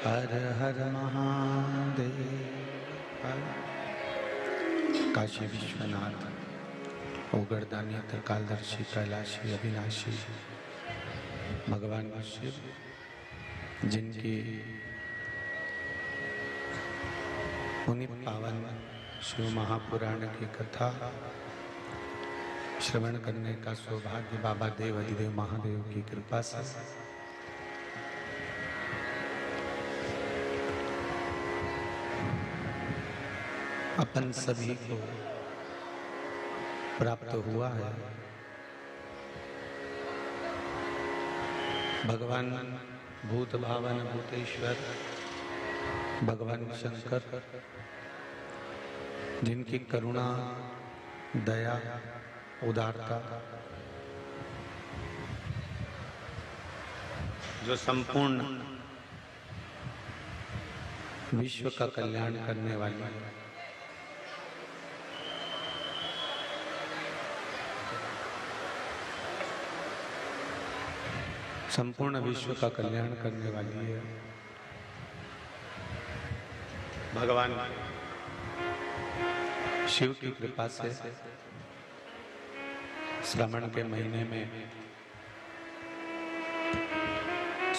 हर हर महादेव। काशी विश्वनाथ, ओगरदानी, त्रिकालदर्शी, कैलाशी, अविनाशी भगवान शिव, जिनकी उन्हीं पावन शिव महापुराण की कथा श्रवण करने का सौभाग्य बाबा देव अधिदेव महादेव की कृपा से अपन सभी को प्राप्त हुआ है। भगवान भूत भावन भूतेश्वर भगवान शंकर, जिनकी करुणा, दया, उदारता जो संपूर्ण विश्व का कल्याण करने वाली है, संपूर्ण विश्व का कल्याण करने वाली है। भगवान शिव की कृपा से श्रावण के महीने में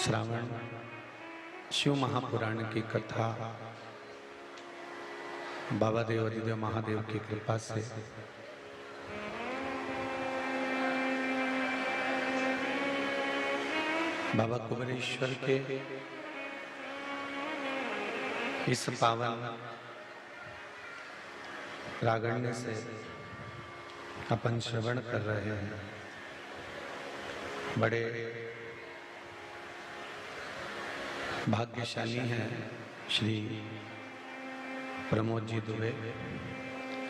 श्रावण शिव महापुराण की कथा बाबा देव अधिदेव महादेव की कृपा से बाबा कुबेरेश्वर के इस पावन प्रागण्य से अपन श्रवण कर रहे हैं। बड़े भाग्यशाली हैं श्री प्रमोद जी दुबे,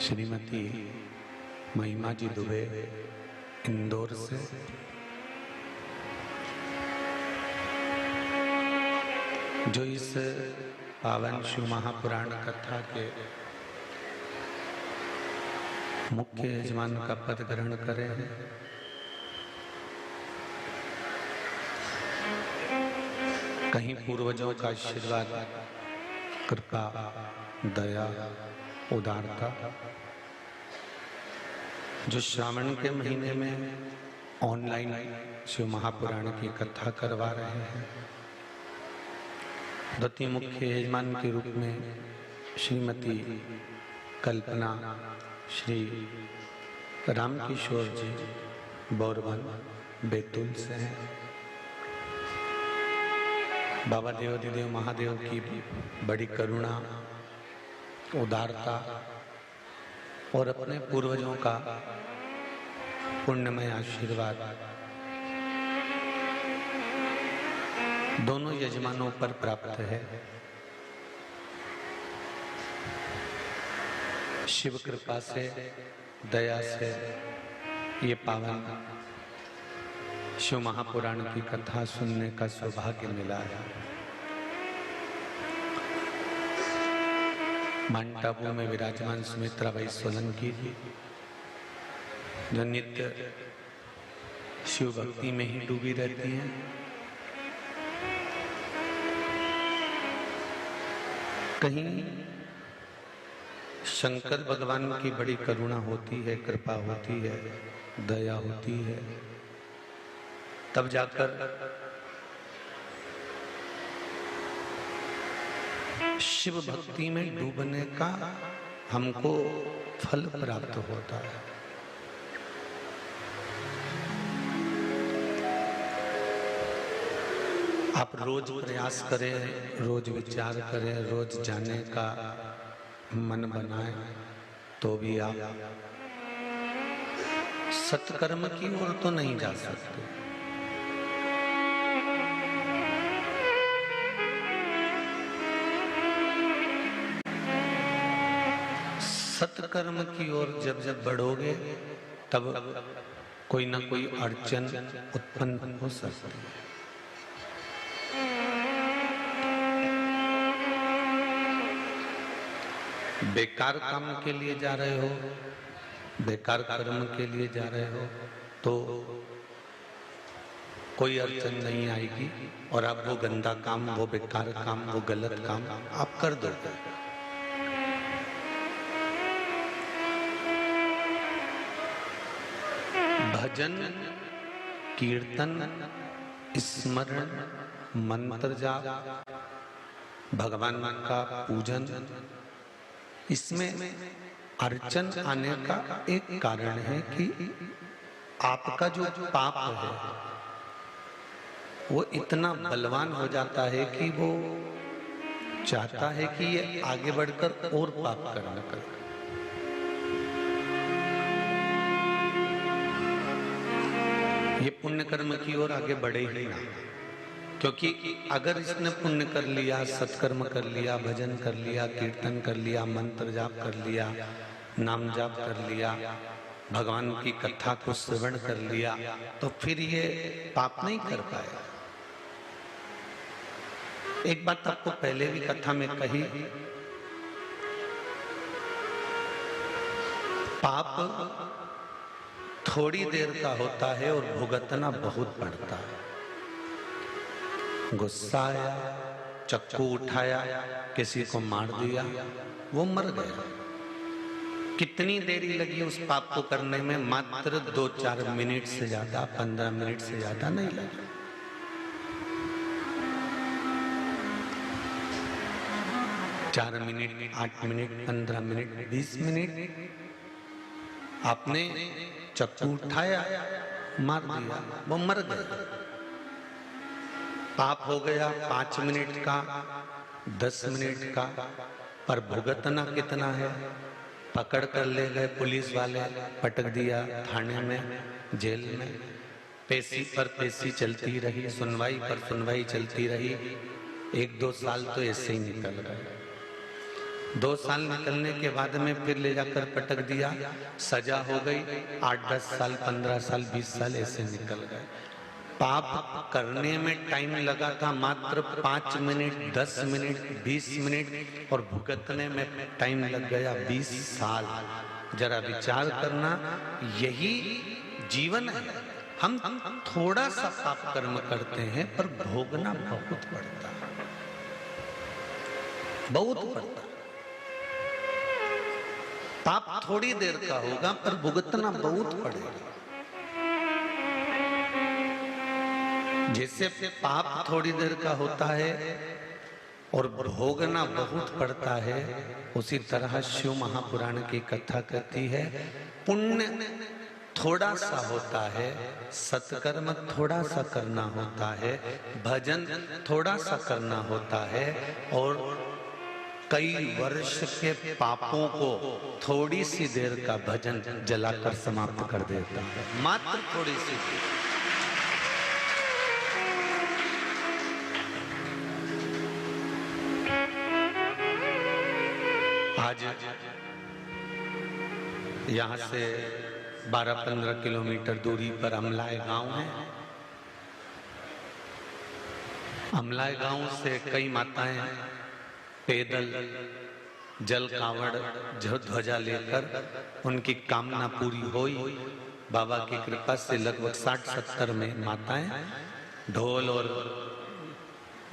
श्रीमती महिमा जी दुबे इंदौर से, जो इस पावन शिव महापुराण कथा के मुख्य यजमान का पद ग्रहण करें हैं। कहीं पूर्वजों का आशीर्वाद, कृपा, दया, उदारता जो श्रावण के महीने में ऑनलाइन शिव महापुराण की कथा करवा रहे हैं। द्वितीय मुख्य यजमान के रूप में श्रीमती कल्पना, श्री रामकिशोर जी बोरवन बैतूल से हैं। बाबा देव अधिदेव महादेव की बड़ी करुणा, उदारता और अपने पूर्वजों का पुण्यमय आशीर्वाद दोनों यजमानों पर प्राप्त है। शिव कृपा से, दया से ये पावन शिव महापुराण की कथा सुनने का सौभाग्य मिला है। माउंट टापू में विराजमान सुमित्राबाई सोलंकी जी, जो नित्य शिव भक्ति में ही डूबी रहती हैं, कहीं शंकर भगवान की बड़ी करुणा होती है, कृपा होती है, दया होती है, तब जाकर शिव भक्ति में डूबने का हमको फल प्राप्त होता है। आप रोज प्रयास करें, रोज विचार करें, रोज जाने का मन बनाएं, तो भी आप सत्कर्म की ओर तो नहीं जा सकते। सत्कर्म की ओर जब जब बढ़ोगे, तब कोई ना कोई अड़चन उत्पन्न हो सकती है। बेकार काम के लिए जा रहे हो, बेकार कर्म के लिए जा रहे हो, तो कोई अड़चन नहीं आएगी और आप वो गंदा काम, वो बेकार काम, वो गलत काम आप कर दोगे। भजन, कीर्तन, स्मरण, मंत्र जाप, भगवान का पूजन, इसमें अड़चन आने का एक कारण है कि आपका जो पाप है वो इतना बलवान हो जाता है कि वो चाहता है कि ये आगे बढ़कर और पाप करना करे। ये पुण्य कर्म की ओर आगे बढ़े ही ना, क्योंकि अगर इसने पुण्य कर लिया, सत्कर्म कर लिया, भजन कर लिया, कीर्तन कर लिया, मंत्र जाप कर लिया, नाम जाप कर लिया, भगवान की कथा को श्रवण कर लिया, तो फिर ये पाप नहीं कर पाएगा। एक बात आपको पहले भी कथा में कही, पाप थोड़ी देर का होता है और भुगतना बहुत पड़ता है। गुस्सा आया, चक्कू उठाया, किसी को मार दिया, वो मर गया। कितनी देरी लगी उस पाप को करने में? मात्र 2-4 मिनट से ज्यादा, 15 मिनट से ज्यादा नहीं लगी। चार मिनट, 8 मिनट, 15 मिनट, 20 मिनट आपने चक्कू उठाया, मार दिया, वो मर गया। पाप हो गया 5 मिनट का, 10 मिनट का, पर भुगतना कितना है? पकड़ कर ले गए पुलिस वाले, पटक दिया थाने में, जेल में, पेशी पर पेशी चलती रही, सुनवाई पर सुनवाई चलती रही। 1-2 साल तो ऐसे ही निकल गए। 2 साल निकलने के बाद में फिर ले जाकर पटक दिया, सजा हो गई, 8-10 साल, 15 साल, 20 साल ऐसे निकल गए। पाप करने में टाइम लगा था मात्र 5 मिनट, 10 मिनट, 20 मिनट, और भुगतने में टाइम लग गया 20 साल। जरा विचार करना, यही जीवन है। हम थोड़ा सा पाप कर्म करते हैं पर भोगना बहुत पड़ता है, बहुत पड़ता है। पाप थोड़ी देर का होगा पर भुगतना बहुत पड़ेगा। जैसे पाप थोड़ी देर का होता है और भोगना बहुत पड़ता है, उसी तरह शिव महापुराण की कथा कहती है, पुण्य थोड़ा सा होता है, सत्कर्म थोड़ा सा करना होता है, भजन थोड़ा सा करना होता है, और कई वर्ष के पापों को थोड़ी सी देर का भजन जलाकर समाप्त कर देता है। मात्र थोड़ी सी देर। आज यहाँ से 12-15 किलोमीटर दूरी पर अमलाय गांव है। अमलाय गांव से कई माताएं पैदल जल कांवड़ ध्वजा लेकर, उनकी कामना पूरी हुई। बाबा की कृपा से लगभग 60-70 में माताएं ढोल और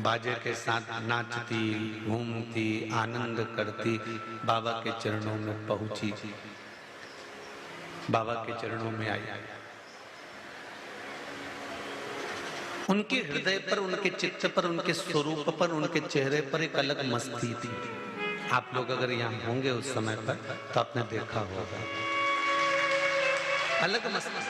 बाजे के साथ नाचती, घूमती, आनंद करती बाबा के चरणों में पहुंची, बाबा के चरणों में आई। उनके हृदय पर, उनके चित्त पर, उनके स्वरूप पर, उनके चेहरे पर एक अलग मस्ती थी। आप लोग अगर यहाँ होंगे उस समय पर तो आपने देखा होगा, अलग मस्ती।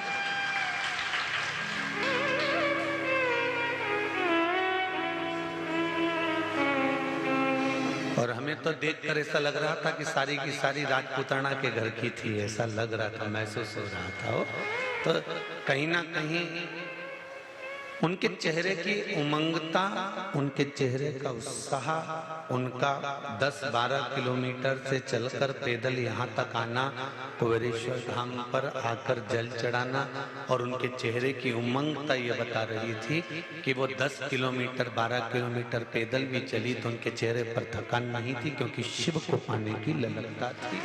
और हमें तो देखकर ऐसा लग रहा था कि सारी की सारी राजपूताना के घर की थी, ऐसा लग रहा था, महसूस हो रहा था। वो तो कहीं ना कहीं उनके चेहरे की उमंगता, उनके चेहरे का उत्साह, उनका 10-12 किलोमीटर से चलकर पैदल यहाँ तक आना, कुबेरेश्वर धाम पर आकर जल चढ़ाना, और उनके चेहरे की उमंगता ये बता रही थी कि वो 10 किलोमीटर 12 किलोमीटर पैदल भी चली तो उनके चेहरे पर थकान नहीं थी, क्योंकि शिव को पाने की ललकता थी।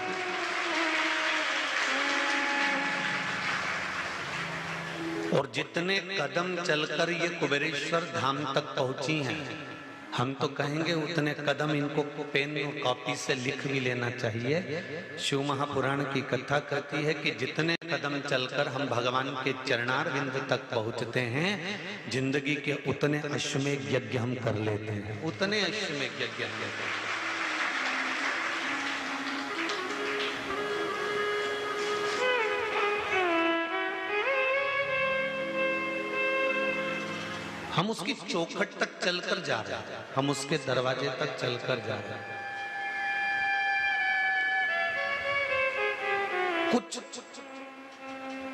और जितने कदम चलकर ये कुबेरेश्वर धाम तक पहुंची हैं, हम तो कहेंगे उतने कदम इनको पेन और कॉपी से लिख भी लेना चाहिए। शिव महापुराण की कथा कहती है कि जितने कदम चलकर हम भगवान के चरणारविंद तक पहुंचते हैं, जिंदगी के उतने अश्वमेध यज्ञ हम कर लेते हैं, उतने अश्वमेध यज्ञ हम करते हैं। हम उसकी चौखट तक चलकर जा रहे हैं, हम उसके दरवाजे तक चलकर जा रहे हैं। कुछ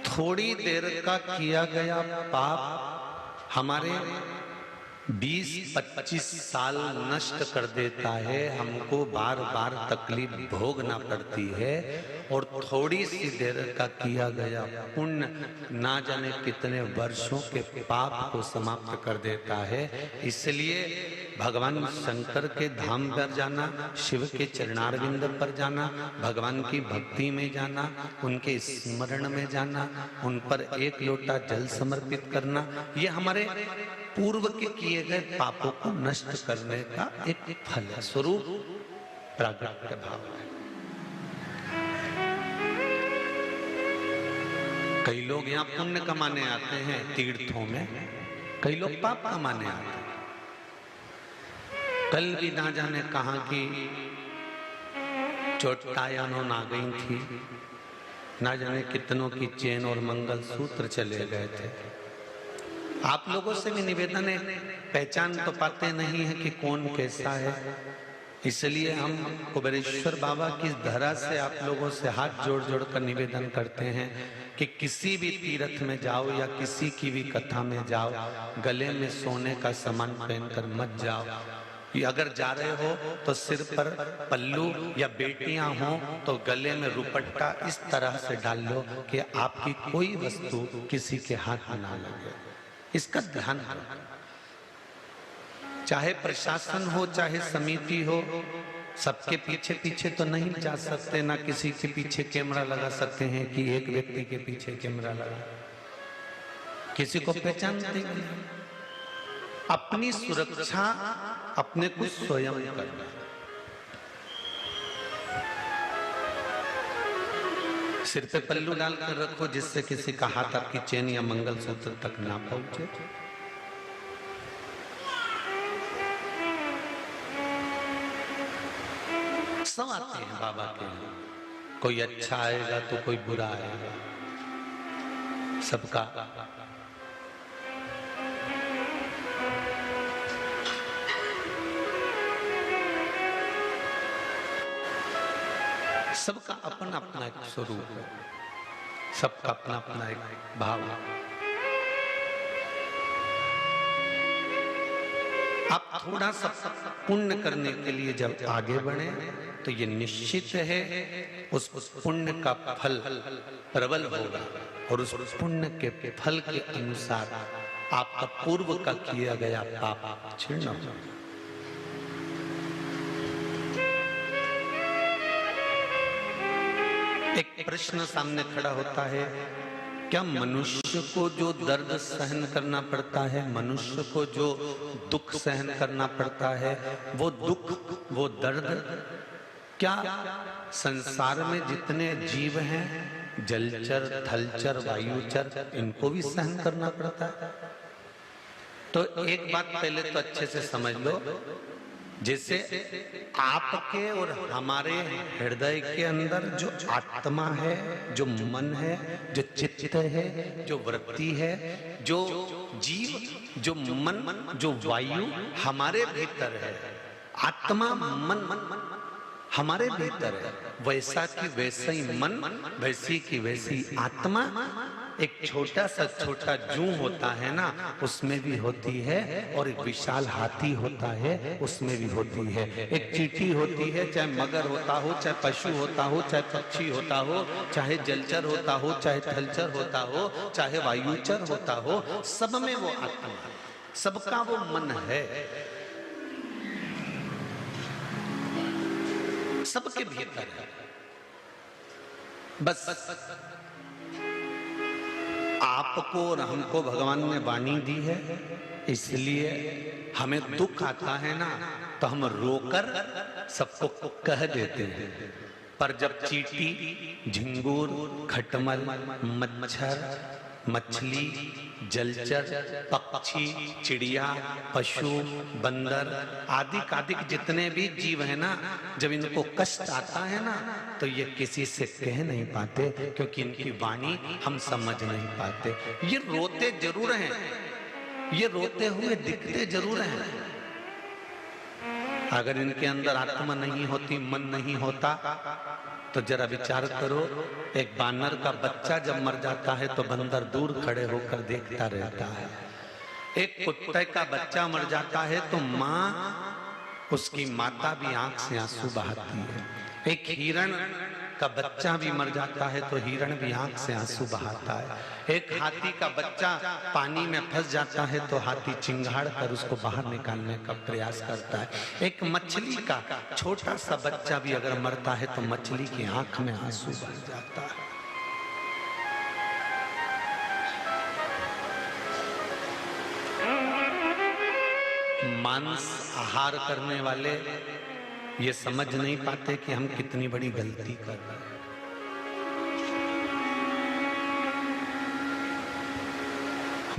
थोड़ी देर का किया गया पाप हमारे 20-25 साल नष्ट कर देता है, हमको बार बार तकलीफ भोगना पड़ती है। और थोड़ी सी देर का किया गया पुण्य ना जाने कितने वर्षों के पाप को समाप्त कर देता है। इसलिए भगवान शंकर के धाम पर जाना, शिव के चरणारविंद पर जाना, भगवान की भक्ति में जाना, उनके स्मरण में जाना, उन पर एक लोटा जल समर्पित करना, ये हमारे पूर्व के किए गए पापों को नष्ट करने का एक फल है, स्वरूप प्रागट्य भाव है। कई लोग यहाँ पुण्य कमाने आते हैं तीर्थों में, कई लोग पाप कमाने आते हैं। कल भी ना जाने कहां की चोटायानों आ गई थी, ना जाने कितनों की चेन और मंगलसूत्र चले गए थे। आप लोगों से भी निवेदन है, पहचान तो पाते नहीं है कि कौन कैसा है, इसलिए हम कुबेरेश्वर बाबा की धरा से आप लोगों से हाथ जोड़ जोड़ कर निवेदन करते हैं कि किसी भी तीर्थ में जाओ या किसी की भी कथा में जाओ, गले में सोने का सामान पहनकर मत जाओ। ये अगर जा रहे हो तो सिर पर पल्लू या बेटियां हो तो गले में रुपट्टा इस तरह से डाल लो कि आपकी कोई वस्तु किसी के हाथ में ना लगे, इसका ध्यान रखो। चाहे प्रशासन हो चाहे समिति हो, सबके पीछे पीछे तो नहीं जा सकते, ना किसी के पीछे कैमरा लगा सकते हैं कि एक व्यक्ति के पीछे कैमरा लगा, किसी को पहचानते नहीं। अपनी सुरक्षा अपने को स्वयं करना। सिर पे पल्लू डालकर रखो जिससे किसी का हाथ आपकी चेन या मंगलसूत्र तक ना पहुंचे। सब आते हैं बाबा के लिए, कोई अच्छा आएगा तो कोई बुरा आएगा, सबका सबका अपना अपना एक स्वरूप है, सबका अपना अपना एक भाव है। आप थोड़ा सा पुण्य करने के लिए जब आगे बढ़े तो ये निश्चित है उस पुण्य का फल प्रबल होगा और उस पुण्य के फल के अनुसार आपका पूर्व का किया गया पाप क्षीण होगा। एक प्रश्न सामने खड़ा होता है, क्या मनुष्य को जो दर्द सहन करना पड़ता है, मनुष्य को जो दुख सहन करना पड़ता है, वो दुख वो दर्द क्या संसार में जितने जीव हैं, जलचर थलचर वायुचर, इनको भी सहन करना पड़ता है? तो एक बात पहले तो अच्छे से समझ लो, जैसे आपके और हमारे हृदय के अंदर जो आत्मा है, जो मन है, जो चित्त है, जो वृत्ति है, जो जीव, जो मन, जो वायु हमारे भीतर है, आत्मा मन हमारे भीतर है, वैसा की वैसा ही मन, वैसी की वैसी आत्मा। एक छोटा सा छोटा जू होता है ना, उसमें भी होती है, और एक विशाल हाथी होता है उसमें भी होती है, एक चींटी होती है, चाहे मगर होता हो, चाहे पशु होता हो, चाहे पक्षी होता हो, चाहे जलचर होता हो, चाहे थलचर होता हो, चाहे वायुचर होता हो, सब में वो आत्मा, सबका वो मन है, सबके भीतर है। बस आपको और हमको भगवान ने वाणी दी है, इसलिए हमें दुख आता है ना तो हम रोकर सबको कह देते हैं। पर जब चींटी, झिंगूर, खटमल, मच्छर, मछली, जलचर, पक्षी, चिड़िया, पशु, बंदर आदि जितने भी जीव है ना, जब इनको कष्ट आता है ना तो ये किसी से कह नहीं पाते, क्योंकि इनकी वाणी हम समझ नहीं पाते। ये रोते जरूर हैं, ये रोते हुए दिखते जरूर हैं। अगर इनके अंदर आत्मा नहीं होती, मन नहीं होता, तो जरा विचार करो, एक बानर का बच्चा जब मर जाता है तो बंदर दूर खड़े होकर देखता रहता है। एक कुत्ते का बच्चा मर जाता है तो माँ, उसकी माता भी आंख से आंसू बहाती है। एक हिरण का बच्चा भी मर जाता है तो हिरण भी आंख से आंसू बहाता है। एक हाथी का बच्चा पानी में फंस जाता है तो हाथी चिंगाड़ कर उसको बाहर निकालने का प्रयास करता है। एक मछली का छोटा सा बच्चा भी अगर मरता है तो मछली की आंख में आंसू बह जाता है। मांस आहार करने वाले ये समझ नहीं पाते कि हम कितनी बड़ी गलती कर रहे हैं।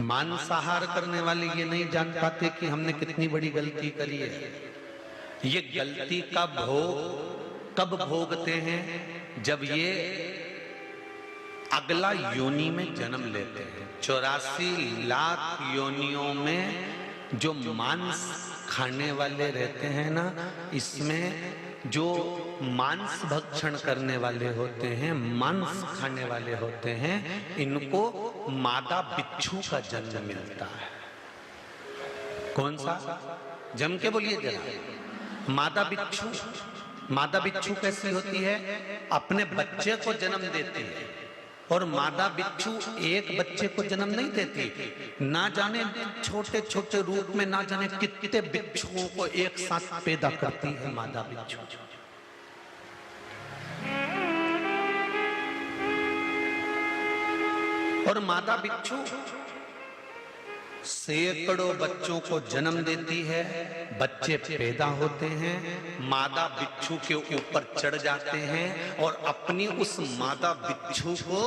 मांसाहार करने वाले ये नहीं जान पाते कि हमने कितनी बड़ी गलती करी है। ये गलती का भोग कब भोगते हैं? जब ये अगला योनि में जन्म लेते हैं। 84 लाख योनियों में जो मांस खाने वाले रहते हैं ना, इसमें जो मांस भक्षण करने वाले होते हैं, मांस खाने वाले होते हैं, इनको मादा बिच्छू का जन्म मिलता है। कौन सा? जम के बोलिए जरा। मादा बिच्छू। मादा बिच्छू कैसी होती है? अपने बच्चे को जन्म देती है। और मादा बिच्छू एक बच्चे को जन्म नहीं देती, ना जाने छोटे छोटे रूप में ना जाने कितने बिच्छुओं को एक साथ पैदा करती है मादा बिच्छू। और मादा बिच्छू सैकड़ों बच्चों को जन्म देती है, बच्चे पैदा होते हैं, मादा बिच्छू के ऊपर चढ़ जाते हैं और अपनी उस मादा बिच्छू को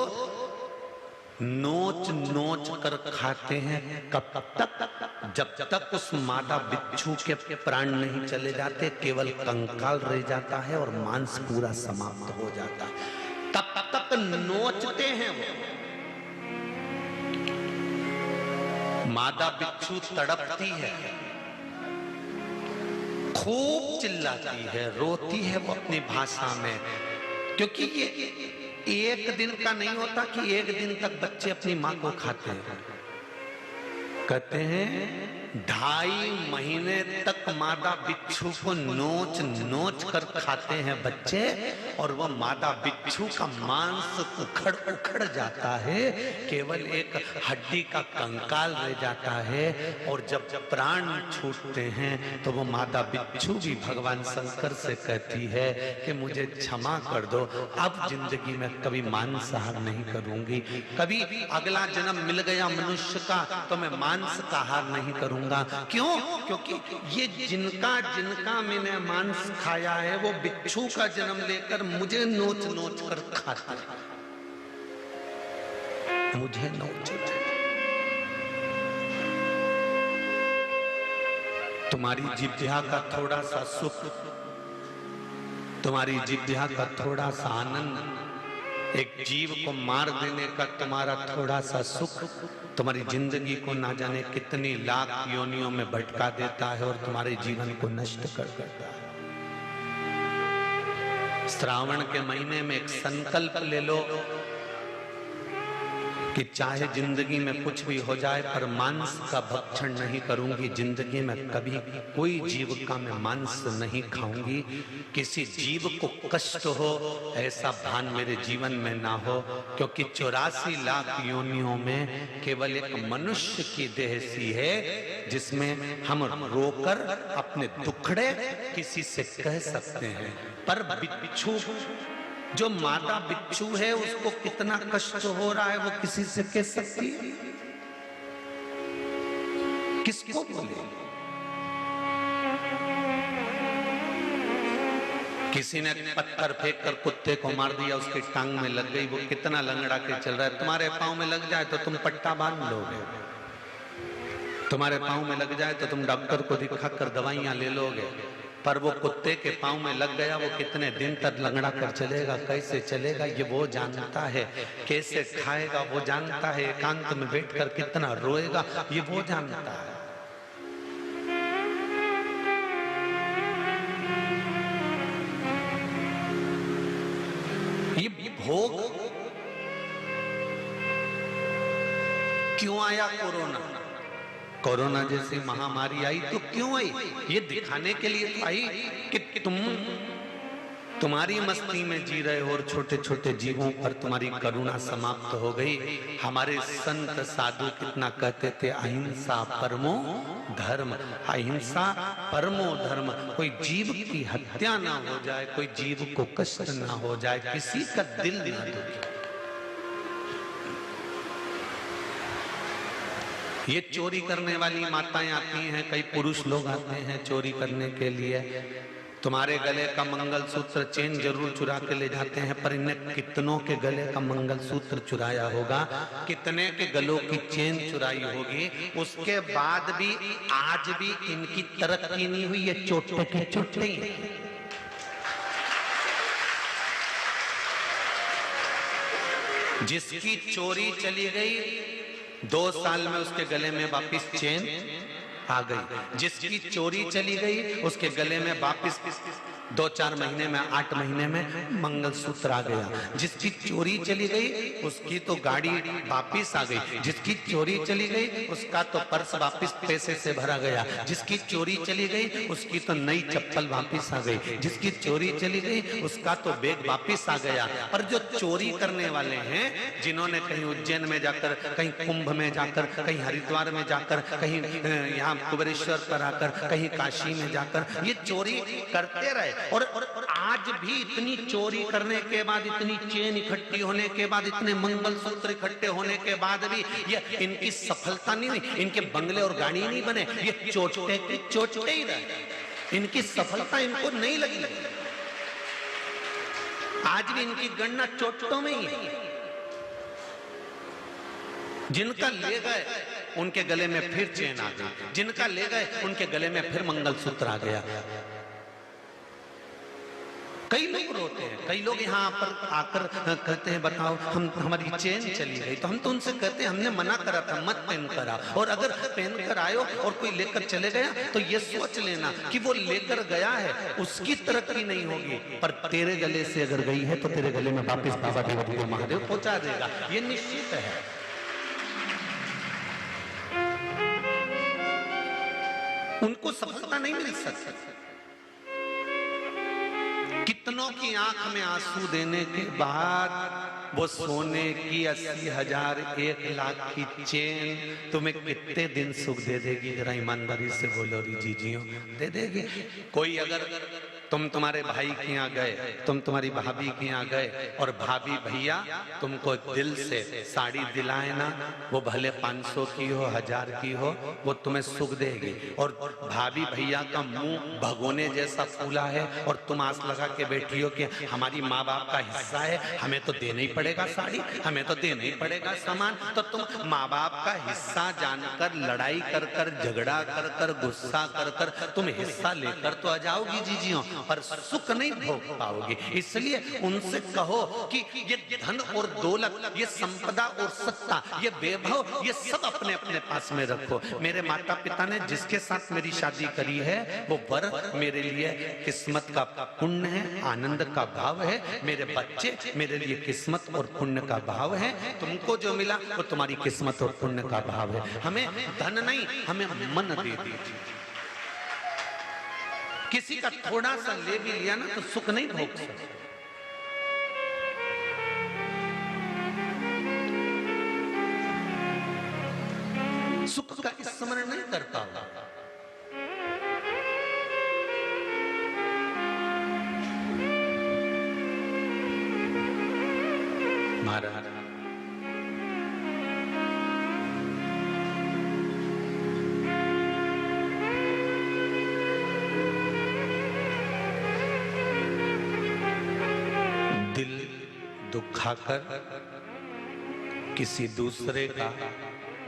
नोच नोच कर खाते हैं। कब तक? जब तक उस मादा बिच्छू के प्राण नहीं चले जाते, केवल कंकाल रह जाता है और मांस पूरा समाप्त हो जाता है। तब तक नोचते हैं वो। मादा बिच्छू तड़पती है, खूब चिल्लाती है, रोती है वो अपनी भाषा में, क्योंकि ये एक दिन का नहीं होता कि एक दिन तक बच्चे अपनी मां को खाते हैं। कहते हैं 2.5 महीने तक मादा बिच्छू को नोच नोच कर खाते हैं बच्चे, और वह मादा बिच्छू का मांस उखड़ उखड़ जाता है, केवल एक हड्डी का कंकाल रह जाता है। और जब प्राण छूटते हैं तो वो मादा बिच्छू भी भगवान शंकर से कहती है कि मुझे क्षमा कर दो, अब जिंदगी में कभी मांसाहार नहीं करूंगी। कभी अगला जन्म मिल गया मनुष्य का तो मैं मांस का आहार नहीं करूंगा। क्यों? क्योंकि ये जिनका जिनका मैंने मांस खाया है वो बिच्छू का जन्म लेकर मुझे नोच नोच कर खाता है, मुझे नोच। तुम्हारी जिह्वा का थोड़ा सा सुख, तुम्हारी जिह्वा का थोड़ा सा आनंद, एक जीव को मार देने का तुम्हारा थोड़ा सा सुख तुम्हारी जिंदगी को ना जाने कितनी लाख योनियों में भटका देता है और तुम्हारे जीवन को नष्ट कर देता है। श्रावण के महीने में एक संकल्प ले लो कि चाहे जिंदगी में कुछ भी हो जाए पर मांस का भक्षण नहीं करूंगी, जिंदगी में कभी कोई जीव का मैं मांस नहीं खाऊंगी, किसी जीव को कष्ट हो ऐसा भान मेरे जीवन में ना हो, क्योंकि 84 लाख योनियों में केवल एक मनुष्य की देह सी है जिसमें हम रोकर अपने दुखड़े किसी से कह सकते हैं। पर बिच्छू जो माता बिच्छू है उसको कितना कष्ट हो रहा है वो किसी से कह सकती है? किसको बोले? किसी ने पत्थर फेंक कर कुत्ते को मार दिया, उसकी टांग में लग गई, वो कितना लंगड़ा के चल रहा है। तुम्हारे पांव में लग जाए तो तुम पट्टा बांध लोगे, तुम्हारे पांव में लग जाए तो तुम डॉक्टर को दिखाकर दवाइयां ले लोगे, पर वो कुत्ते के पांव में लग गया, वो कितने दिन तक लंगड़ा कर चलेगा, कैसे चलेगा ये वो जानता है, कैसे खाएगा वो जानता है, एकांत में बैठकर कितना रोएगा ये वो जानता है। ये भोग क्यों आया? कोरोना जैसी महामारी आई तो क्यों आई? ये दिखाने के लिए तो आई कि तुम्हारी मस्ती में जी रहे हो और छोटे छोटे जीवों पर तुम्हारी करुणा समाप्त हो गई। हमारे संत साधु कितना कहते थे, अहिंसा परमो धर्म, अहिंसा परमो धर्म। कोई जीव की हत्या ना हो जाए, कोई जीव को कष्ट ना हो जाए, किसी का दिल ना दुखे। ये चोरी करने वाली माताएं आती हैं, कई पुरुष लोग आते हैं चोरी करने के लिए, तुम्हारे गले का मंगलसूत्र चेन जरूर चुरा के ले जाते हैं, पर इन्हें कितनों के गले का मंगलसूत्र चुराया होगा, कितने के गलों की चेन चुराई होगी, उसके बाद भी आज भी इनकी तरक्की नहीं हुई, ये चोटे के चोटे ही। जिसकी चोरी चली गई 2 साल में उसके गले में वापिस चेन आ गई, जिसकी चोरी चली गई उसके गले में वापिस 2-4 महीने में, 8 महीने में मंगलसूत्र आ गया, जिसकी चोरी चली गई उसकी तो गाड़ी वापिस आ गई, जिसकी चोरी चली गई उसका तो पर्स वापिस पैसे से भरा गया, जिसकी चोरी चली गई उसकी तो नई चप्पल वापिस आ गई, जिसकी चोरी चली गई उसका तो बैग वापिस आ गया। पर जो चोरी करने वाले हैं, जिन्होंने कहीं उज्जैन में जाकर, कहीं कुंभ में जाकर, कहीं हरिद्वार में जाकर, कहीं यहाँ कुबेरेश्वर पर आकर, कहीं काशी में जाकर ये चोरी करते रहे, और आज भी इतनी चोरी करने के बाद, इतनी चेन इकट्ठी होने के बाद, इतने मंगलसूत्र इकट्ठे होने के बाद भी ये इनकी सफलता नहीं हुई, इनके बंगले और गाड़ी नहीं बने, ये चोटे के चोटे ही रहे, इनकी सफलता इनको नहीं लगी। आज भी इनकी गणना चोटों में ही है। जिनका ले गए उनके गले में फिर चेन आ गई, जिनका ले गए उनके गले में फिर मंगलसूत्र आ गया। कई लोग रोते हैं, कई लोग यहाँ पर आकर कहते हैं बताओ हमारी चेन चली गई, तो हम तो उनसे कहते हैं हमने मना करा था मत पहन कर आओ, और अगर पहन कर आयो और कोई लेकर चले गया तो ये सोच लेना कि वो लेकर गया है उसकी तरक्की नहीं होगी, पर तेरे गले से अगर गई है तो तेरे गले में वापिस बाबा देव महादेव पहुंचा देगा, ये निश्चित है। उनको सफलता नहीं मिल सकती। कितनों की आंख में आंसू देने के बाद वो सोने की 80,000 1 लाख की चेन तुम्हें कितने दिन सुख दे देगी? जरा ईमानदारी से बोलो री जीजियो, दे देगी? कोई अगर तुम्हारे भाई के यहाँ गए, तुम्हारी भाभी के यहाँ गए और भाभी भैया तुमको दिल से साड़ी दिलाए ना, वो भले 500 की हो 1000 की हो, वो तुम्हें सुख देगी। और भाभी भैया का मुंह भगोने जैसा फूला है और तुम आस लगा के बैठी हो कि हमारी माँ बाप का हिस्सा है, हमें तो देना ही पड़ेगा साड़ी, हमें तो देना ही पड़ेगा सामान, तो तुम माँ बाप का हिस्सा जानकर लड़ाई कर कर, झगड़ा कर कर, गुस्सा कर कर तुम हिस्सा लेकर तो आ जाओगी जीजियों, पर सुख नहीं भोग पाओगे। इसलिए उनसे कहो कि ये धन और दौलत, ये संपदा और सत्ता, ये वैभव, ये सब अपने अपने पास में रखो। मेरे माता पिता ने जिसके साथ मेरी शादी करी है वो वर मेरे लिए किस्मत का पुण्य है, आनंद का भाव है। मेरे बच्चे मेरे लिए किस्मत और पुण्य का भाव है। तुमको जो मिला वो तुम्हारी किस्मत और पुण्य का भाव है। हमें धन नहीं, हमें मन दे दीजिए। किसी का थोड़ा सा ले भी लिया ना तो सुख नहीं भोग सकते। सुख का स्मरण नहीं कर पाओगे। दिल दुखाकर किसी दूसरे का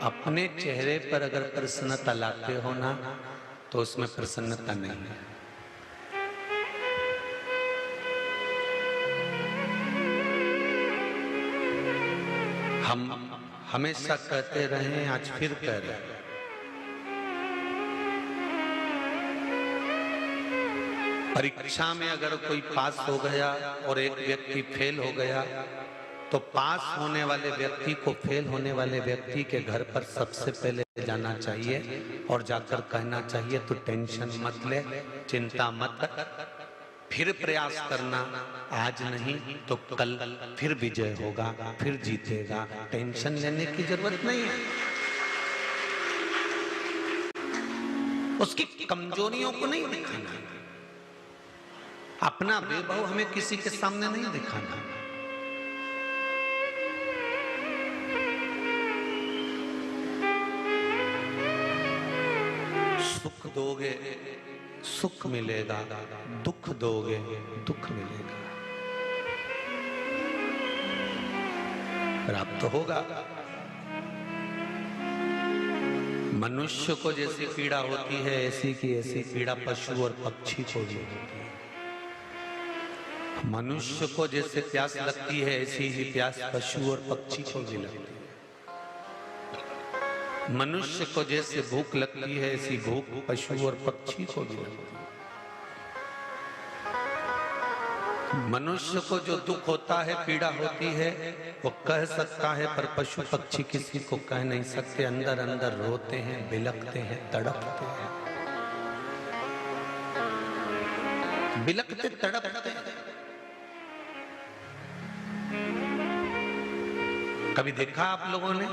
अपने चेहरे पर अगर प्रसन्नता लाते हो ना, तो उसमें प्रसन्नता नहीं है। हम हमेशा कहते रहे, आज फिर कह रहे हैं, परीक्षा में अगर कोई पास हो गया और एक व्यक्ति फेल हो गया, तो पास होने वाले व्यक्ति को फेल होने वाले व्यक्ति के घर पर सबसे पहले जाना चाहिए और जाकर कहना चाहिए, तू टेंशन मत ले, चिंता मत कर, फिर प्रयास करना, आज नहीं तो कल फिर विजय होगा, फिर जीतेगा, टेंशन लेने की जरूरत नहीं है। उसकी कमजोरियों को नहीं दिखाना, अपना वैभव हमें किसी के सामने नहीं दिखाना। सुख दोगे सुख मिलेगा, दुख दोगे दुख मिलेगा, प्राप्त होगा। मनुष्य को जैसी पीड़ा होती है, ऐसी की ऐसी पीड़ा पशु और पक्षी को भी होती है। मनुष्य को जैसे प्यास लगती है, ऐसी ही प्यास पशु और पक्षी को भी लगती है। मनुष्य को जैसे भूख लगती है, ऐसी भूख पशु और पक्षी को भी लगती है। मनुष्य को जो दुख होता है, पीड़ा होती है, वो कह सकता है, पर पशु पक्षी किसी को कह नहीं सकते। अंदर अंदर रोते हैं, बिलखते हैं, तड़पते हैं, बिलखते तड़पते हैं। कभी देखा आप लोगों ने?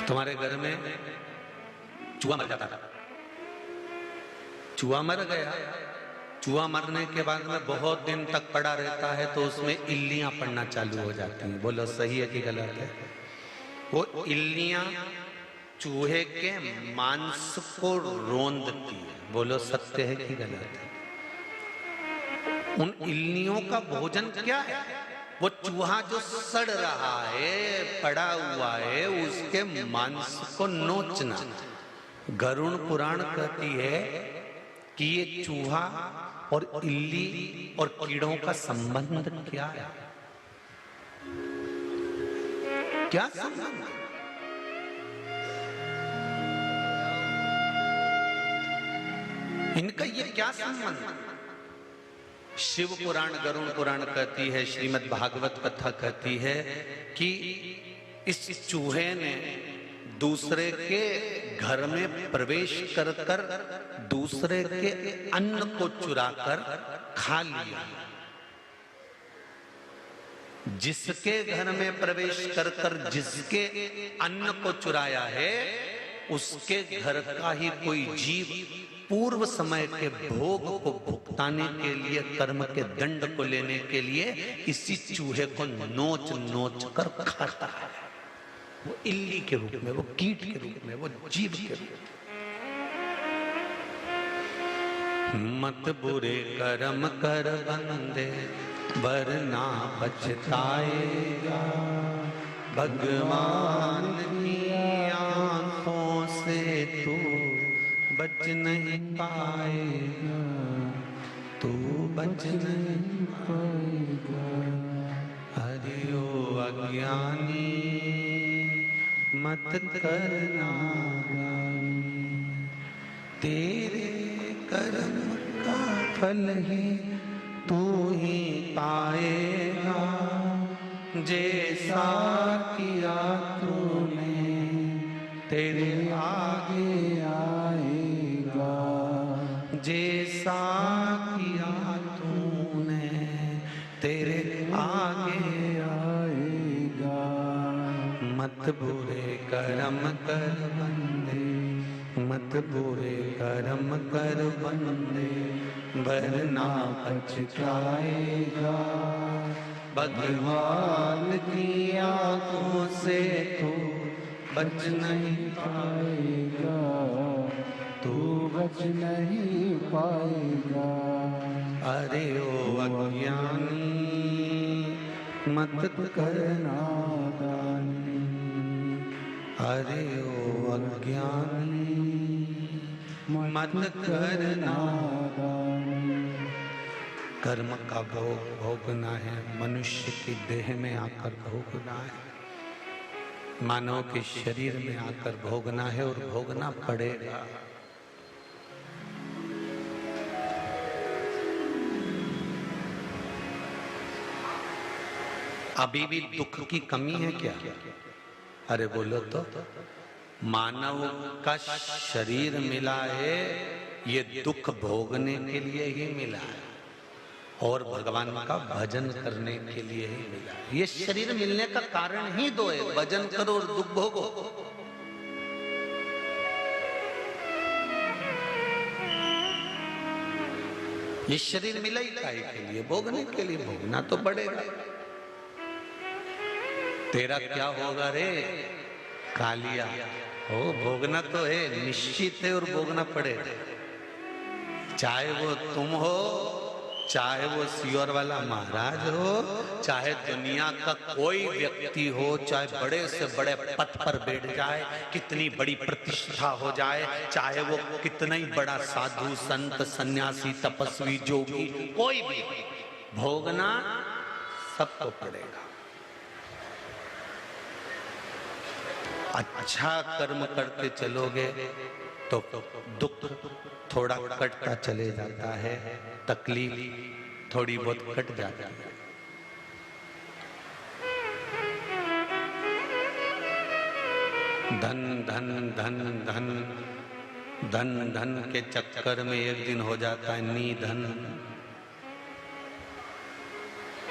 तुम्हारे घर में चूहा मर जाता था, चूहा मर गया, चूहा मरने के बाद में बहुत दिन तक पड़ा रहता है, तो उसमें इल्लियां पड़ना चालू हो जाती हैं। बोलो सही है कि गलत है? वो इल्लियां चूहे के मांस को रोंदती है। बोलो सत्य है कि गलत है? उन इल्लियों का भोजन क्या है? वो चूहा जो सड़ रहा है, पड़ा हुआ है, उसके मांस को नोचना। गरुड़ पुराण कहती है कि ये चूहा और इल्ली और कीड़ों का संबंध क्या है? क्या संबंध? इनका ये क्या संबंध? शिव पुराण, गरुड़ पुराण कहती है, श्रीमद् भागवत कथा कहती है कि इस चूहे ने दूसरे के घर में प्रवेश कर कर दूसरे के अन्न को चुराकर खा लिया। जिसके घर में प्रवेश कर कर जिसके अन्न को चुराया है, उसके घर का ही कोई जीव पूर्व समय के भोग को भुगताने के लिए, कर्म के दंड को लेने के लिए इसी चूहे को नोच नोच कर खाता है। वो इल्ली के रूप में, वो कीट के रूप में, वो जीव के रूप में। मत बुरे कर्म कर बंदे, वरना पछताएगा, भगवान की आंखों से तू बच नहीं पाएगा, तू बच नहीं पाएगा। हरि ओ अज्ञानी मत करना गानी, तेरे कर्म का फल ही तू ही पाएगा। जैसा किया तूने तेरे आगे आएगा, जैसा किया तूने तेरे आगे आएगा। मत बुरे कर्म कर बंदे, मत बुरे कर्म कर बंदे, वरना पछताएगा, भगवान की आंखों से तू बच नहीं पाएगा, तू बच नहीं पाएगा। अरे ओ अज्ञानी मत करना नादानी, अरे ओ अज्ञानी मत करना। कर्म का भोग भोगना है, मनुष्य की देह में आकर भोगना है, मानव के शरीर में आकर भोगना है और भोगना पड़ेगा। अभी भी दुख की कमी है क्या? अरे बोलो तो। मानव का शरीर मिला है, ये दुख भोगने के लिए ही मिला है और भगवान का भजन करने के लिए ही मिला है। ये शरीर मिलने का कारण ही दो है, भजन करो और दुख भोगो। ये शरीर मिला ही काहे के लिए? भोगने के लिए। भोगना तो पड़ेगा। तेरा क्या होगा रे कालिया? हो भोगना तो है, निश्चित है और भोगना पड़ेगा। चाहे वो तुम हो, चाहे वो सियोर वाला महाराज हो, चाहे दुनिया का कोई व्यक्ति हो, चाहे बड़े से बड़े पद पर बैठ जाए, कितनी बड़ी प्रतिष्ठा हो जाए, चाहे वो कितना ही बड़ा साधु संत सन्यासी तपस्वी जोगी कोई भी, भोगना सबको पड़ेगा। अच्छा कर्म करते चलोगे तो दुख थोड़ा कटता चले जाता है, तकलीफ थोड़ी बहुत कट जाती है। धन धन धन धन धन धन के चक्कर में एक दिन हो जाता है निधन।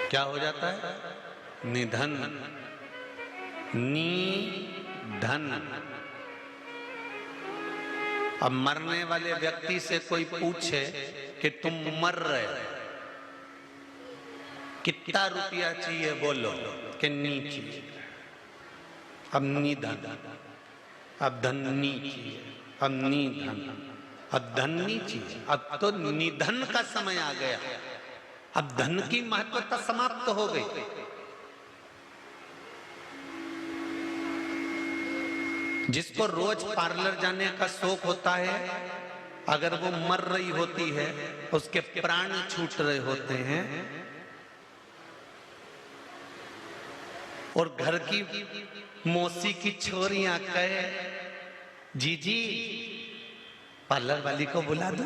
क्या हो जाता है? निधन। धन। अब मरने वाले व्यक्ति से कोई पूछे कि तुम मर रहे हो, कितना रुपया चाहिए? बोलो कि नी चाहिए। अब निधन, अब धन नी चाहिए, अब निधन, अब धन नी चाहिए। अब तो निधन का समय आ गया, अब धन की महत्वता समाप्त हो गई। जिसको रोज पार्लर जाने का शौक होता है, अगर वो मर रही होती है, उसके प्राण छूट रहे होते हैं और घर की मौसी की छोरियां कहे जीजी पार्लर वाली को बुला दो,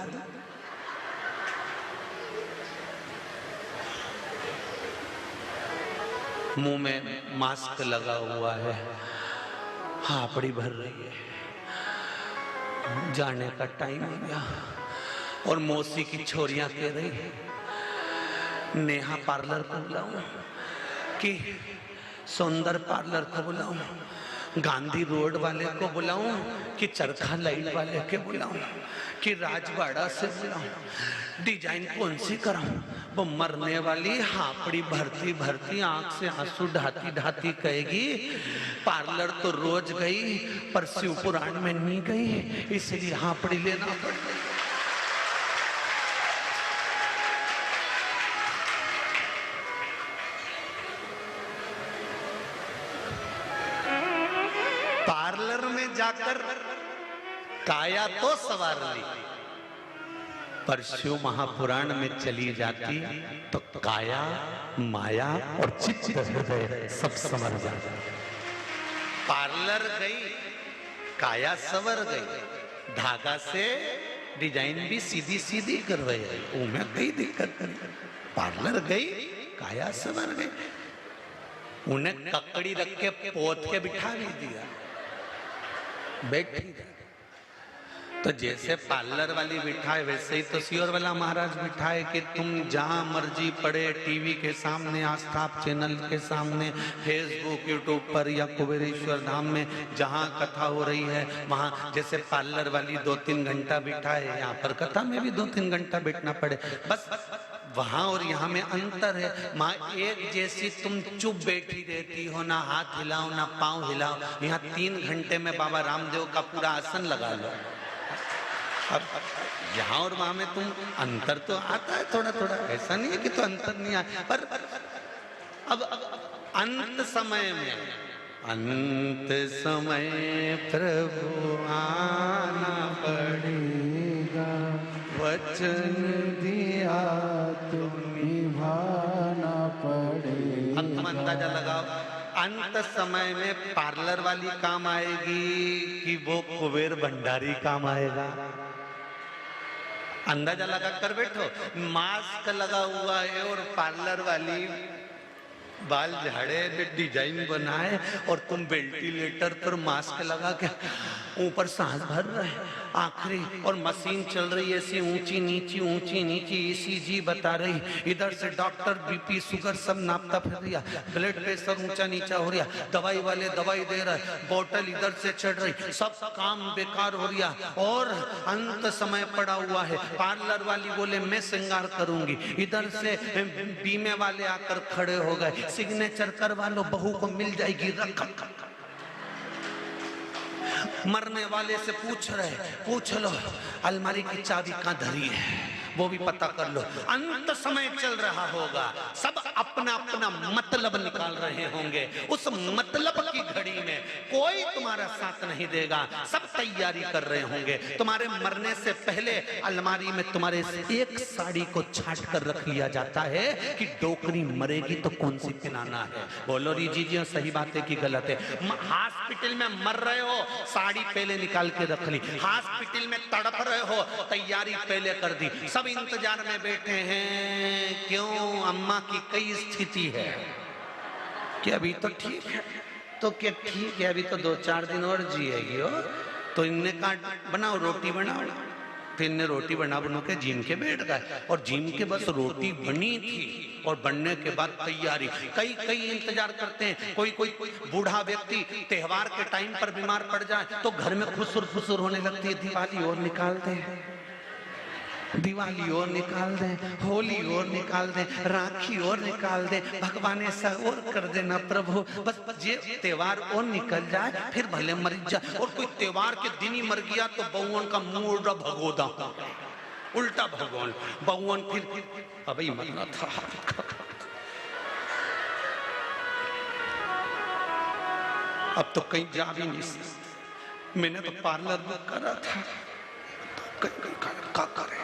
मुंह में मास्क लगा हुआ है, हापड़ी भर रही है, जाने का टाइम हो गया और मौसी की छोरियां कह रही है नेहा पार्लर को बुलाऊं कि सुंदर पार्लर को बुलाऊं, गांधी रोड वाले को बुलाऊं कि चरखा लाइन वाले के बुलाऊं कि राजवाड़ा से बुलाऊं, डिजाइन कौन सी कराऊं? वो मरने वाली हापड़ी भरती भरती आंख से आंसू ढाती ढाती कहेगी पार्लर तो रोज गई पर शिव पुराण में नहीं गई, इसलिए हापड़ी लेना पड़ गई। पार्लर में जाकर काया तो सवार ली, पर शिव महापुराण में चली जाती तो काया माया और चित्त हृदय सब संवर जाता। पार्लर गई, काया संवर गई, धागा से डिजाइन भी सीधी सीधी करवाई, उनमें कई दिक्कत नहीं। पार्लर गई, काया संवर गई, उन्हें ककड़ी रख के पोत के बिठा भी दिया, बैठी। तो जैसे पार्लर वाली बिठाए वैसे ही तो सियोर वाला महाराज बिठाए कि तुम जहां मर्जी पड़े, टीवी के सामने, आस्था चैनल के सामने, फेसबुक यूट्यूब पर या कुबेरेश्वर धाम में जहां कथा हो रही है वहां, जैसे पार्लर वाली 2-3 घंटा बिठाए, यहाँ पर कथा में भी 2-3 घंटा बैठना पड़े, बस वहां और यहाँ में अंतर है। माँ एक जैसी तुम चुप बैठी रहती हो, ना हाथ हिलाओ ना पांव हिलाओ, यहाँ 3 घंटे में बाबा रामदेव का पूरा आसन लगा लो। अब यहाँ और वहां में तुम अंतर तो आता है थोड़ा थोड़ा, ऐसा नहीं है कि तो अंतर नहीं आया, पर अब अंत समय में, अंत समय प्रभु आना पड़ेगा, वचन दिया तो निभाना पड़ेगा। अब तुम अंदाजा लगाओ, अंत समय में पार्लर वाली काम आएगी कि वो कुबेर भंडारी काम आएगा? अंदाजा लगा कर बैठो। मास्क लगा हुआ है और पार्लर वाली बाल झाड़े, डिजाइन बनाए, और तुम वेंटिलेटर पर मास्क लगा के ऊपर सांस भर रहे आखिरी, और मशीन चल रही है ऐसी ऊंची नीची ECG बता रही, इधर से डॉक्टर बीपी शुगर सब नापता फिर रहा, ब्लड प्रेशर ऊंचा नीचा हो रहा, दवाई वाले दवाई दे रहा, बोतल इधर से चढ़ रही, सब काम बेकार हो रहा, और अंत समय पड़ा हुआ है। पार्लर वाली बोले मैं श्रृंगार करूंगी, इधर से बीमे वाले आकर खड़े हो गए, सिग्नेचर करवा लो, बहू को मिल जाएगी रकम। मरने वाले से पूछ लो अलमारी की चाबी कहां धरी है, वो भी पता कर लो। अंत समय चल रहा होगा, सब अपना अपना मतलब निकाल रहे होंगे, उस मतलब की घड़ी में कोई तुम्हारा साथ नहीं देगा, सब तैयारी कर रहे होंगे। तुम्हारे मरने से पहले अलमारी में तुम्हारे एक साड़ी को छाट कर रख लिया जाता है कि डोकरी मरेगी तो कौन सी पिनाना है। बोलो री जी सही बात है कि गलत है? हॉस्पिटल में मर रहे हो, साड़ी पहले निकाल के रख ली, हॉस्पिटल में तड़प रहे हो, तैयारी पहले कर दी, सब इंतजार में बैठे हैं। क्यों? अम्मा की कई स्थिति है कि अभी तो ठीक है, तो क्या ठीक है, अभी तो 2-4 दिन और जिएगी हो, तो इनने कहा बनाओ रोटी बनाओ, फिर इनने रोटी बना के जिम के बैठ गए, और जिम के बस रोटी बनी थी, और बनने के बाद तैयारी, कई इंतजार करते हैं। कोई बूढ़ा व्यक्ति त्योहार के टाइम पर बीमार पड़ जाए तो घर में खुसुर होने लगती है, दिवाली और निकाल दे, दिवाली और निकाल दे, होली और निकाल दे, राखी और निकाल दे, भगवान ऐसा और कर देना प्रभु, बस ये त्योहार और निकल जाए, फिर भले मर जाए। और कोई त्योहार के दिन ही मर गया तो बहुवन का मुंह उल्टा भगोदा, उल्टा भगवान बहुवन, फिर अभी मरना था। अब तो कहीं जा भी नहीं सकते। मैंने तो पार्लर बुक करा था, तो क्या करे?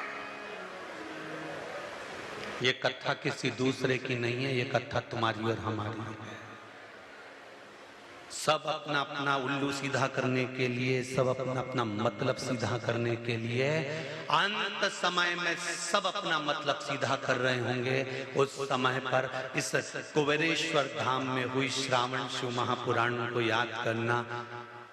ये कथा किसी दूसरे की नहीं है, ये कथा तुम्हारी और हमारी है। सब अपना अपना उल्लू सीधा करने के लिए, सब अपना अपना मतलब सीधा करने के लिए अंत समय में सब अपना मतलब सीधा कर रहे होंगे। उस समय पर इस कुबेरेश्वर धाम में हुई श्रावण शिव महापुराण को याद करना।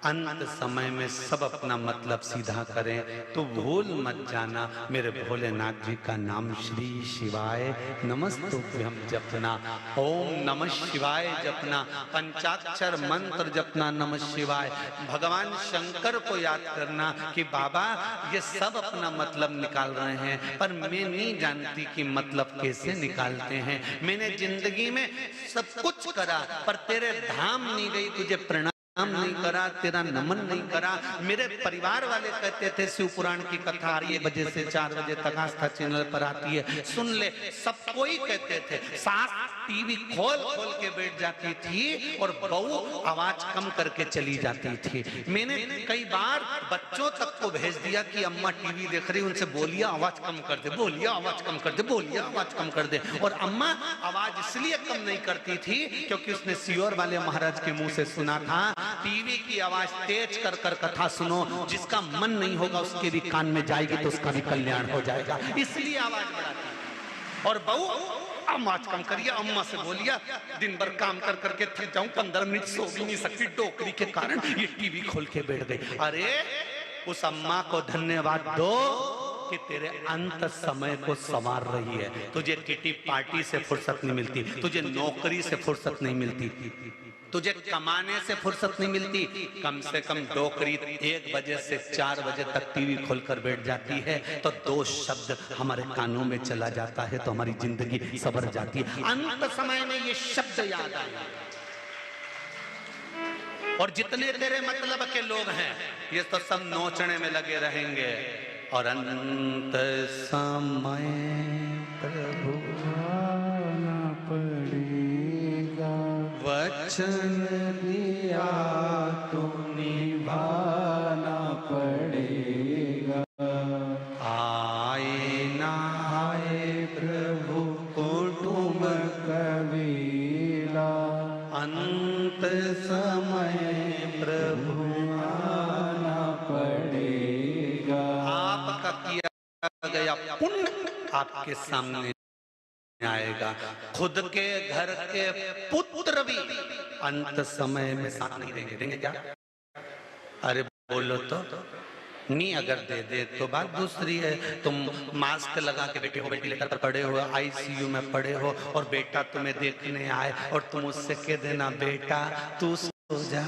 अंत समय में सब अपना मतलब सीधा करें तो भूल मत जाना मेरे भोलेनाथ जी का नाम श्री शिवाय नमस्तुभ्यं जपना, ओम नमः शिवाय जपना, पंचाक्षर मंत्र जपना नमः शिवाय। भगवान शंकर को याद करना कि बाबा ये सब अपना मतलब निकाल रहे हैं, पर मैं नहीं जानती कि मतलब कैसे निकालते हैं। मैंने जिंदगी में सब कुछ करा पर तेरे धाम नहीं गई, तुझे प्रणाम नहीं करा, तेरा नमन नहीं करा। मेरे परिवार वाले कहते थे शिव पुराण की कथा 3 बजे से 4 बजे तक आस्था चैनल पर आती है, सुन ले। सब कोई कहते थे। सास टीवी खोल के बैठ जाती थी और बहू आवाज कम करके चली जाती थी। मैंने कई बार बच्चों तक को भेज दिया कि अम्मा टीवी देख रही, उनसे बोलिए आवाज कम कर दे, बोलिए आवाज कम कर दे, बोलिए आवाज कम कर दे। और अम्मा आवाज इसलिए कम नहीं करती थी क्योंकि उसने सियोर वाले महाराज के मुंह से सुना था, टीवी की आवाज तेज कर कर कथा सुनो, जिसका मन नहीं होगा उसके भी कान में जाएगी तो उसका भी कल्याण हो जाएगा, इसलिए आवाज बढ़ाती। और बहू आवाज कम करिए, अम्मा से बोलिए दिन भर काम कर करके थक जाऊं, 15 मिनट सो भी नहीं सकती डोकरी के कारण, ये टीवी खोल के बैठ गई। अरे उस अम्मा को धन्यवाद दो कि तेरे अंत समय को संवार रही है। तुझे किटी पार्टी से फुर्सत नहीं मिलती, तुझे नौकरी से फुर्सत नहीं मिलती, तुझे कमाने से फुर्सत नहीं मिलती। कम से कम डोकरी 1 बजे से 4 बजे तक टीवी खोलकर बैठ जाती है तो 2 शब्द हमारे कानों में चला जाता है तो हमारी जिंदगी सवर जाती है। अंत समय में ये शब्द याद आए। और जितने तेरे मतलब के लोग हैं ये तो सब नोचने में लगे रहेंगे। और अंत समय प्रभु निभाना पड़ेगा, वचन दिया तो निभाना पड़ेगा। आए ना आए प्रभु कुटुंब कबीला, अंत समय प्रभु आना पड़ेगा। आपका किया गया पुण्य आपके सामने आएगा। खुद के घर के पुत्र भी अंत समय में साथ नहीं देंगे। देंगे क्या? अरे बोलो तो नहीं। अगर दे दे तो बात दूसरी है। तुम मास्क लगा के बेटे हो, बेटी लेकर पड़े हो, आईसीयू में पड़े हो और बेटा तुम्हें देखने आए और तुम उससे कह देना बेटा तू सो जा,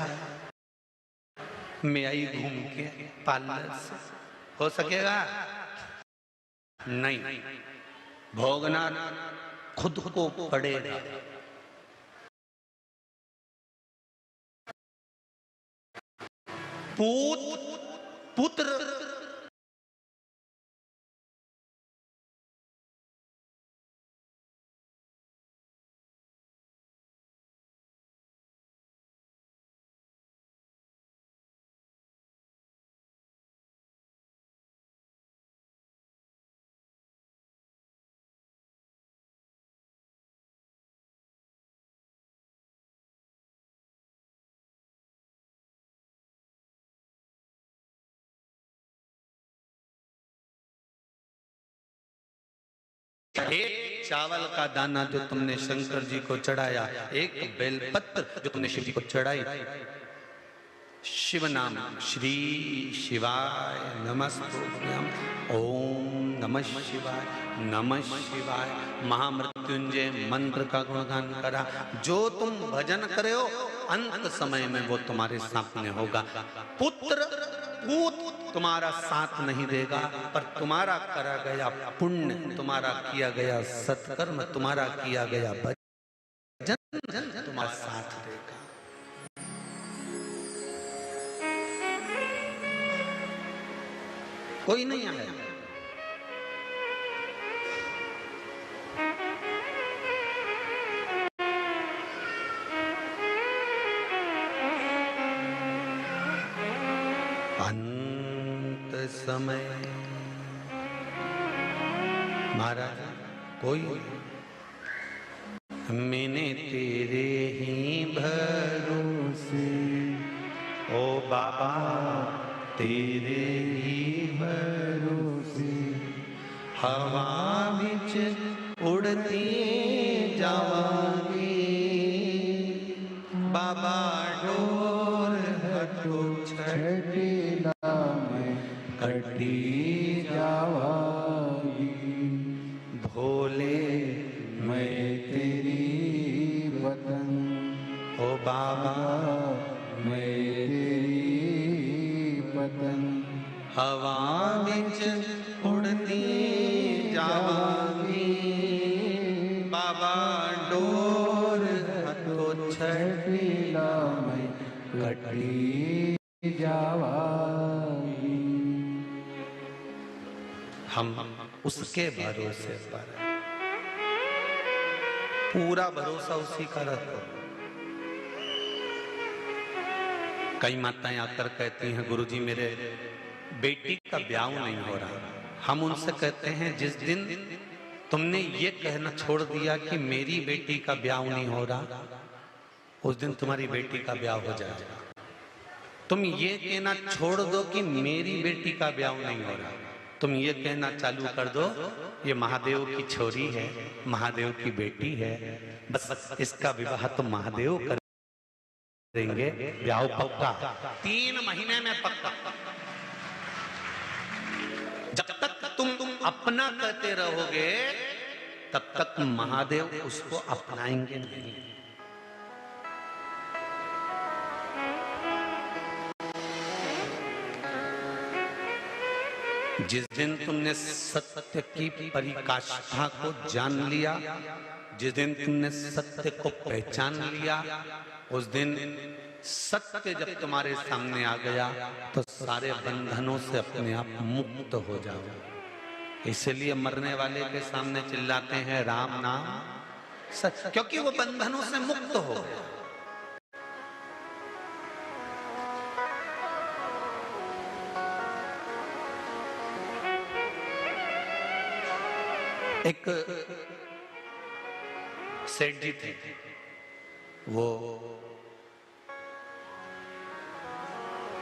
मैं आई घूम के पार्लर से। हो सकेगा? नहीं, भोगना खुद को पड़ेगा। पुत्र एक चावल का दाना जो तुमने शंकर जी को चढ़ाया, एक बेलपत्र जो तुमने शिव जी को चढ़ाई, शिव नाम श्री शिवाय नमस्तुभ्यं, ओम नमः शिवाय, नमः शिवाय, महामृत्युंजय मंत्र का गुणगान करा। जो तुम भजन करे हो अंत समय में वो तुम्हारे सामने होगा। पूत तुम्हारा साथ नहीं देगा, पर तुम्हारा करा गया पुण्य, तुम्हारा किया गया सत्कर्म, तुम्हारा किया गया भजन तुम्हारा साथ देगा। कोई नहीं आया। अंत समय महाराज कोई मैंने तेरे ही भरोसे, ओ बाबा तेरे ही भरोसे, हवा बिच उड़ती जावांगी, बाबा डोर हटो छठीला में कटी जावांगी, भोले मैं तेरी वतन, ओ बाबा मैं तेरी वतन, हवा बिच उड़ती जावांगी, बाबा डोर हटो छठीला में कटी जावांगी। हम उसके भरोसे पर, पूरा भरोसा उसी का रखो। कई माताएं आकर कहती हैं गुरुजी मेरे बेटी का ब्याह नहीं हो रहा। हम उनसे कहते हैं जिस दिन तुमने ये कहना छोड़ दिया कि मेरी बेटी का ब्याह नहीं हो रहा, उस दिन तुम्हारी बेटी का ब्याह हो जाएगा। तुम ये कहना छोड़ दो कि मेरी बेटी का ब्याह नहीं हो रहा, तुम ये कहना चालू कर दो ये महादेव की छोरी है, महादेव की बेटी है, बस इसका विवाह तो महादेव करेंगे, ब्याह पक्का 3 महीने में पक्का। जब तक तुम अपना कहते रहोगे तब तक महादेव उसको अपनाएंगे नहीं। जिस दिन तुमने सत्य की परिकाष्ठा को जान लिया, जिस दिन तुमने सत्य को पहचान लिया, उस दिन सत्य जब तुम्हारे सामने आ गया तो सारे बंधनों से अपने आप मुक्त हो जाओ। इसलिए मरने वाले के सामने चिल्लाते हैं राम नाम सत्य, क्योंकि वो बंधनों से मुक्त हो गया। एक सेठ जी थे, वो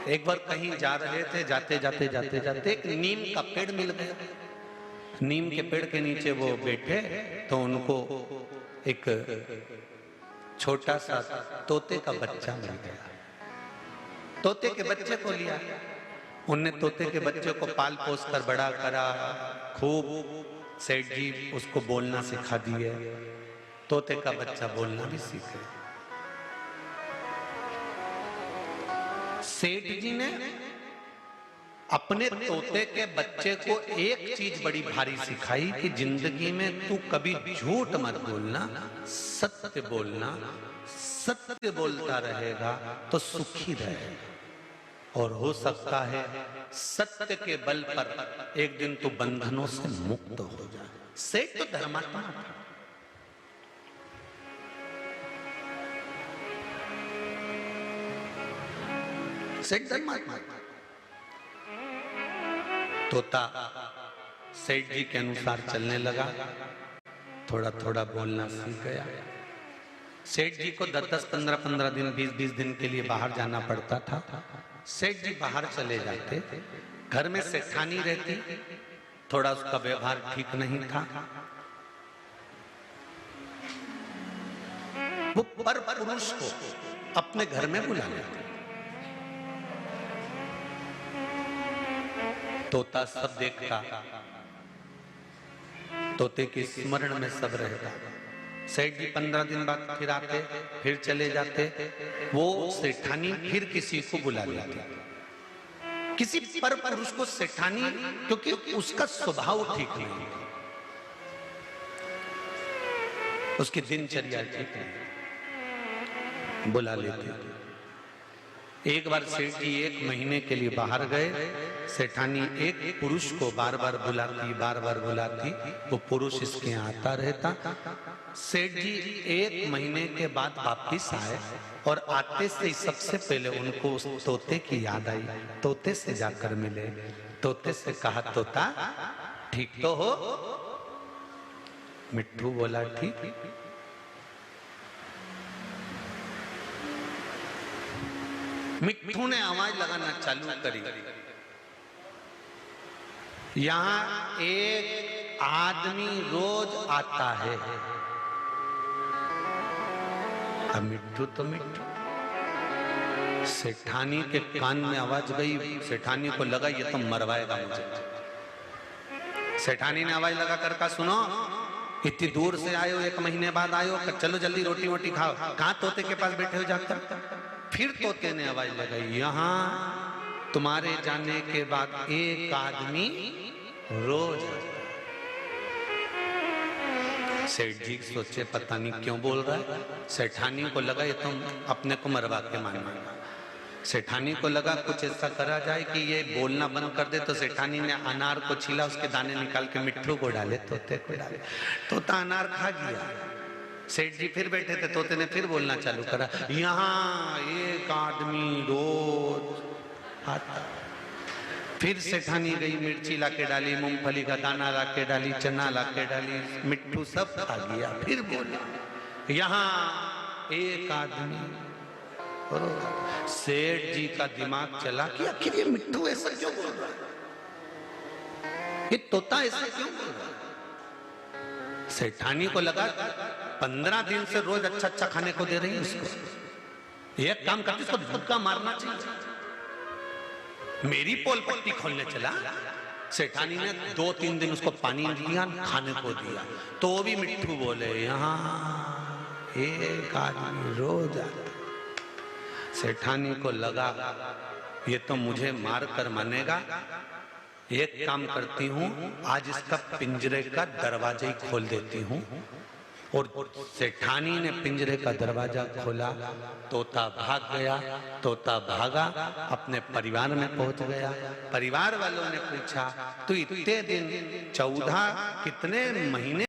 एक बार कहीं जा रहे थे, जाते जाते एक नीम का पेड़ मिल गया। नीम के पेड़ के नीचे वो बैठे तो उनको एक छोटा सा तोते का बच्चा मिल गया। तोते के बच्चे को लिया, उनने तोते के बच्चे को पाल पोस कर बड़ा करा, खूब सेठ जी उसको बोलना सिखा दिए। तोते का बच्चा बोलना भी सीखे। सेठ जी ने अपने तोते के बच्चे को एक चीज बड़ी भारी सिखाई कि जिंदगी में तू कभी झूठ मत बोलना, सत्य बोलना। सत्य बोलता रहेगा तो सुखी रहेगा, और हो सकता है सत्य के बल पर एक दिन तू बंधनों से मुक्त हो जाए। सेठ तो धर्मात्मा था। सेठ धर्मात्मा था। तोता सेठ जी के अनुसार चलने लगा, थोड़ा थोड़ा बोलना सीख गया। सेठ जी को 10-10, 15-15 दिन, 20-20 दिन के लिए बाहर जाना पड़ता था। सेठ जी बाहर चले जाते, घर में सेठानी रहती, थोड़ा उसका व्यवहार ठीक नहीं था। वो पर पुरुष को अपने घर में बुला लेते। तोता सब देखता, तोते के स्मरण में सब रहता। सेठ जी 15 दिन बाद फिर आते, फिर चले जाते। वो सेठानी फिर किसी को बुला लेती, किसी पर पुरुष को सेठानी, क्योंकि उसका स्वभाव ठीक नहीं, उसकी दिनचर्या ठीक नहीं, बुला लेते। एक बार सेठ जी 1 महीने के लिए बाहर गए। सेठानी एक पुरुष को बार बार बुलाती, वो पुरुष इसके यहाँ आता रहता। सेठ जी 1 महीने के बाद वापिस आए, और आते से सबसे पहले उनको उस तोते की याद आई। तोते से जाकर मिले, तोते से कहा तोता ठीक तो हो? मिट्ठू बोला ठीक। मिट्ठू ने आवाज लगाना चालू करी, यहाँ एक आदमी रोज आता है। अब मिट्ठू तो मिट्ठू, सेठानी के कान में आवाज गई। सेठानी को लगा ये तो मरवाएगा मुझे। सेठानी ने आवाज लगा कर कहा सुनो, इतनी दूर से आए हो, 1 महीने बाद आए हो, चलो जल्दी रोटी वोटी खाओ। कहाँ तोते के पास बैठे हो जाकर? फिर तोते ने आवाज लगाई, यहाँ तुम्हारे जाने के बाद एक आदमी रोज। सेठ जी सोचे पता नहीं क्यों बोल रहा है। सेठानी को लगा ये तुम अपने को मरवा के मानेगा। सेठानी को लगा कुछ ऐसा करा जाए कि ये बोलना बंद कर दे। तो सेठानी ने अनार को छीला, उसके दाने निकाल के मिट्ठू को डाले, तोते को डाले। तोता अनार खा गया। सेठ जी फिर बैठे थे, तोते ने फिर बोलना चालू करा, यहाँ एक आदमी रोज आता। फिर सेठानी गई, मिर्ची लाके डाली, मूंगफली का दाना लाके डाली, चना लाके डाली, मिट्ठू सब खा गया। फिर बोला यहाँ एक आदमी। सेठ जी का दिमाग चला कि आखिर ये मिट्ठू ऐसा क्यों बोल रहा है, ये तोता ऐसा क्यों बोल रहा है। सेठानी को लगा 15 दिन से रोज अच्छा अच्छा खाने को दे रही है उसको, एक काम करती उसको धक्का मारना चाहिए। मेरी पोल पट्टी खोलने चला। सेठानी ने 2-3 दिन उसको पानी दिया, खाने को दिया, तो वो भी मिट्ठू बोले यहाँ एक आदमी रोज आता। सेठानी को लगा ये तो मुझे मार कर मानेगा, एक काम करती हूँ, आज इसका पिंजरे का दरवाजा ही खोल देती हूँ, और सेठानी ने पिंजरे का दरवाजा खोला, तोता भाग गया। तोता भागा, अपने परिवार में पहुंच गया। परिवार वालों ने पूछा, तू इतने दिन 14 कितने महीने